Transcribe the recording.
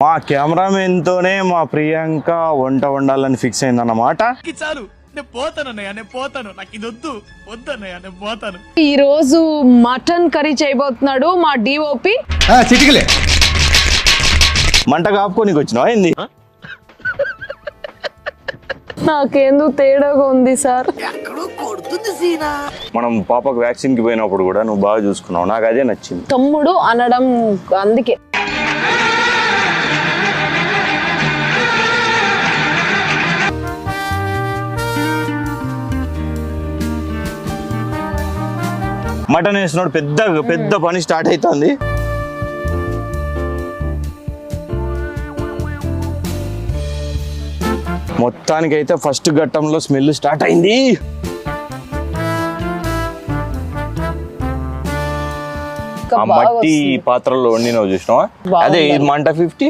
మా కెమెరామెన్ తోనే మా ప్రియాంక వంట వండాలని ఫిక్స్ అయిందన్నమాట. చాలు నేను పోతానన్నయ్య, నేను పోతాను, నాకు ఇది వద్దు వద్దన్నయ్య, నేను పోతాను. ఈ రోజు మటన్ కర్రీ చేయబోతున్నాడు మా డిఓపి. చిటికలే మంట కాపుకోనికి వచ్చినావా ఏంది? నాకేందుకు తేడాగా ఉంది సార్. మనం పాపకు వ్యాక్సిన్ కి పోయినప్పుడు కూడా నువ్వు బాగా చూసుకున్నావు, నాకు అదే నచ్చింది. తమ్ముడు అనడం అందుకే. మటన్ వేసినోడు పెద్ద పని స్టార్ట్ అవుతుంది. మొత్తానికైతే ఫస్ట్ ఘట్టంలో స్మెల్ స్టార్ట్ అయింది. ఆ మట్టి పాత్రలో వండినవి చూసినావా? అదే ఇది మంట 50.